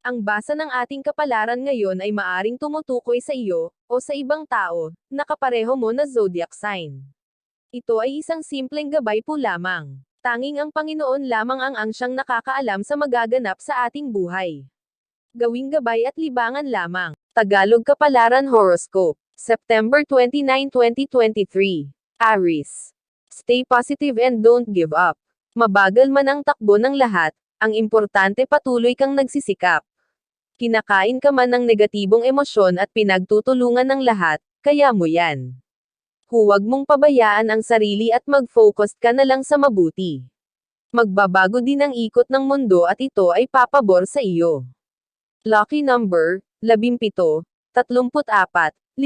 Ang basa ng ating kapalaran ngayon ay maaring tumutukoy sa iyo, o sa ibang tao, na kapareho mo na zodiac sign. Ito ay isang simpleng gabay po lamang. Tanging ang Panginoon lamang ang siyang nakakaalam sa magaganap sa ating buhay. Gawing gabay at libangan lamang. Tagalog Kapalaran Horoscope, September 29, 2023. Aries. Stay positive and don't give up. Mabagal man ang takbo ng lahat, ang importante patuloy kang nagsisikap. Kinakain ka man ng negatibong emosyon at pinagtutulungan ng lahat, kaya mo yan. Huwag mong pabayaan ang sarili at mag-focus ka na lang sa mabuti. Magbabago din ang ikot ng mundo at ito ay papabor sa iyo. Lucky number, 17, 34, 52.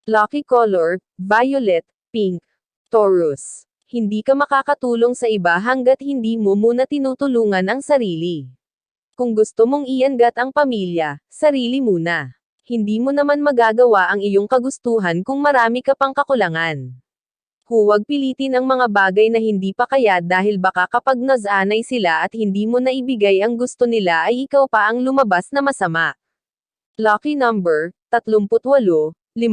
Lucky color, violet, pink. Taurus. Hindi ka makakatulong sa iba hanggat hindi mo muna tinutulungan ang sarili. Kung gusto mong iangat ang pamilya, sarili muna. Hindi mo naman magagawa ang iyong kagustuhan kung marami ka pang kakulangan. Huwag pilitin ang mga bagay na hindi pa kaya dahil baka kapag nasanay sila at hindi mo naibigay ang gusto nila ay ikaw pa ang lumabas na masama. Lucky number, 38, 52, 12.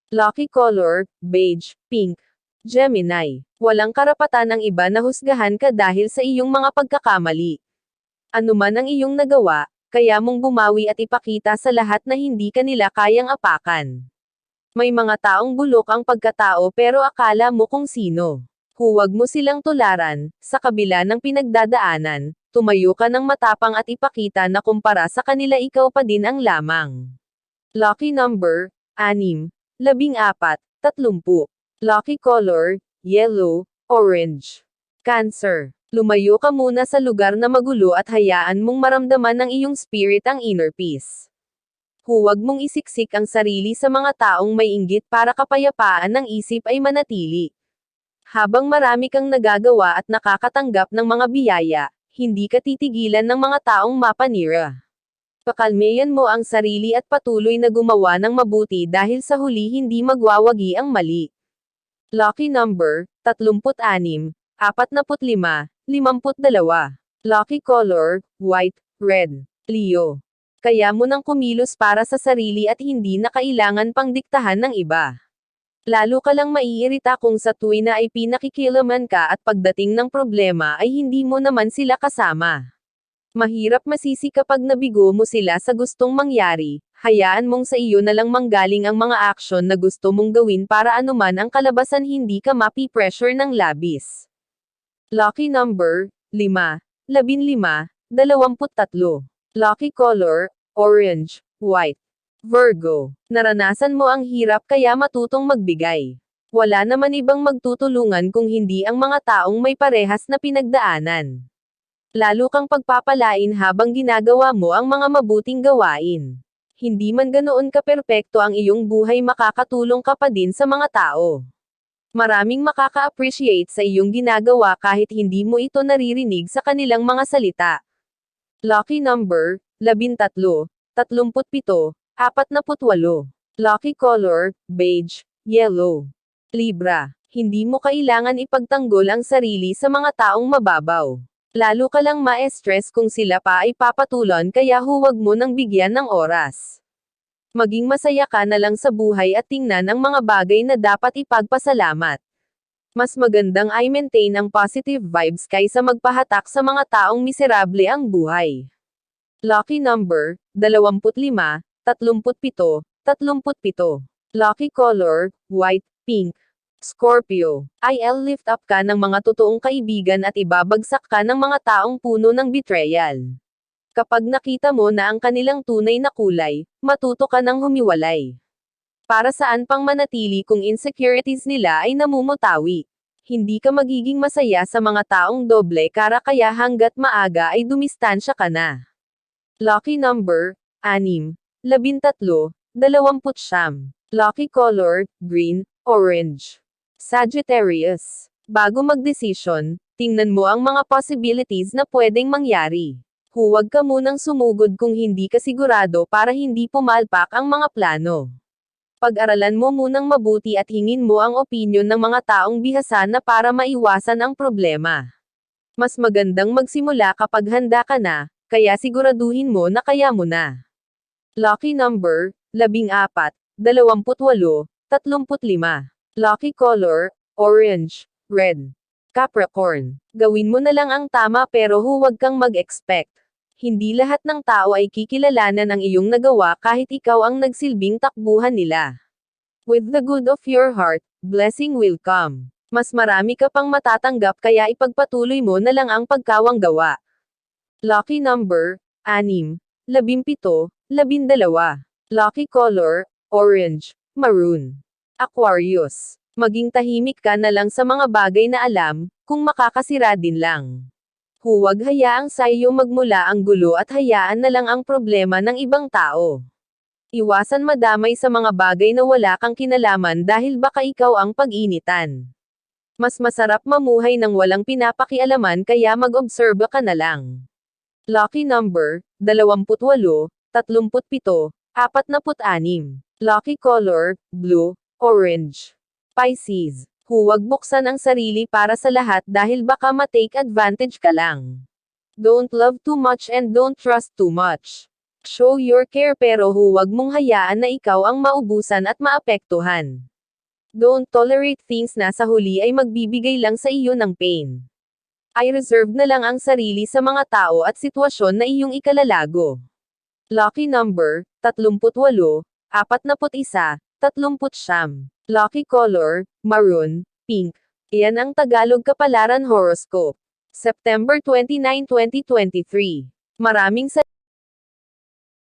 Lucky color, beige, pink. Gemini. Walang karapatan ng iba na husgahan ka dahil sa iyong mga pagkakamali. Ano man ang iyong nagawa, kaya mong bumawi at ipakita sa lahat na hindi ka nila kayang apakan. May mga taong bulok ang pagkatao pero akala mo kung sino. Huwag mo silang tularan, sa kabila ng pinagdadaanan, tumayo ka ng matapang at ipakita na kumpara sa kanila ikaw pa din ang lamang. Lucky number, 6, 14, 30. Lucky color, yellow, orange. Cancer. Lumayo ka muna sa lugar na magulo at hayaan mong maramdaman ng iyong spirit ang inner peace. Huwag mong isiksik ang sarili sa mga taong may inggit para kapayapaan ng isip ay manatili. Habang marami kang nagagawa at nakakatanggap ng mga biyaya, hindi ka titigilan ng mga taong mapanira. Pakalmeyan mo ang sarili at patuloy na gumawa ng mabuti dahil sa huli hindi magwawagi ang mali. Lucky number, 36, 45, 52. Lucky color, white, red. Leo. Kaya mo nang kumilos para sa sarili at hindi na kailangan pang diktahan ng iba. Lalo ka lang maiirita kung sa tuwi na ay pinakikilaman ka at pagdating ng problema ay hindi mo naman sila kasama. Mahirap masisi kapag nabigo mo sila sa gustong mangyari, hayaan mong sa iyo na lang manggaling ang mga aksyon na gusto mong gawin para anuman ang kalabasan hindi ka mapi-pressure ng labis. Lucky number, 5, 15, 23. Lucky color, orange, white. Virgo. Naranasan mo ang hirap kaya matutong magbigay. Wala naman ibang magtutulungan kung hindi ang mga taong may parehas na pinagdaanan. Lalo kang pagpapalain habang ginagawa mo ang mga mabuting gawain. Hindi man ganoon kaperpekto ang iyong buhay makakatulong ka pa din sa mga tao. Maraming makaka-appreciate sa iyong ginagawa kahit hindi mo ito naririnig sa kanilang mga salita. Lucky number, 13, 37, 48. Lucky color, beige, yellow. Libra. Hindi mo kailangan ipagtanggol ang sarili sa mga taong mababaw. Lalo ka lang ma-stress kung sila pa ay papatulan kaya huwag mo nang bigyan ng oras. Maging masaya ka na lang sa buhay at tingnan ang mga bagay na dapat ipagpasalamat. Mas magandang ay maintain ang positive vibes kaysa magpahatak sa mga taong miserable ang buhay. Lucky number, 25, 37, 37. Lucky color, white, pink. Scorpio. I'll lift up ka ng mga totoong kaibigan at ibabagsak ka ng mga taong puno ng betrayal. Kapag nakita mo na ang kanilang tunay na kulay, matuto ka ng humiwalay. Para saan pang manatili kung insecurities nila ay namumutawi? Hindi ka magiging masaya sa mga taong doble kara kaya hanggat maaga ay dumistansya ka na. Lucky number, 6, 13, 29. Lucky color, green, orange. Sagittarius. Bago magdesisyon, tingnan mo ang mga possibilities na pwedeng mangyari. Huwag ka munang sumugod kung hindi ka sigurado para hindi pumalpak ang mga plano. Pag-aralan mo munang mabuti at hingin mo ang opinyon ng mga taong bihasan na para maiwasan ang problema. Mas magandang magsimula kapag handa ka na, kaya siguraduhin mo na kaya mo na. Lucky number, 14, 28, 35. Lucky color, orange, red. Capricorn. Gawin mo na lang ang tama pero huwag kang mag-expect. Hindi lahat ng tao ay kikilalanan ang iyong nagawa kahit ikaw ang nagsilbing takbuhan nila. With the good of your heart, blessing will come. Mas marami ka pang matatanggap kaya ipagpatuloy mo na lang ang pagkawang gawa. Lucky number, 6, 17, 12. Lucky color, orange, maroon. Aquarius. Maging tahimik ka na lang sa mga bagay na alam, kung makakasira din lang. Huwag hayaang sa iyo magmula ang gulo at hayaan na lang ang problema ng ibang tao. Iwasan madamay sa mga bagay na wala kang kinalaman dahil baka ikaw ang pag-initan. Mas masarap mamuhay ng walang pinapakialaman kaya mag-obserba ka na lang. Lucky number, 28, 37, 46. Lucky color, blue, orange. Pisces. Huwag buksan ang sarili para sa lahat dahil baka ma-take advantage ka lang. Don't love too much and don't trust too much. Show your care pero huwag mong hayaan na ikaw ang maubusan at maapektuhan. Don't tolerate things na sa huli ay magbibigay lang sa iyo ng pain. I reserve na lang ang sarili sa mga tao at sitwasyon na iyong ikalalago. Lucky number, 38, 41, 39. Lucky color, maroon, pink. Iyan ang Tagalog Kapalaran Horoscope. September 29, 2023. Maraming salamat.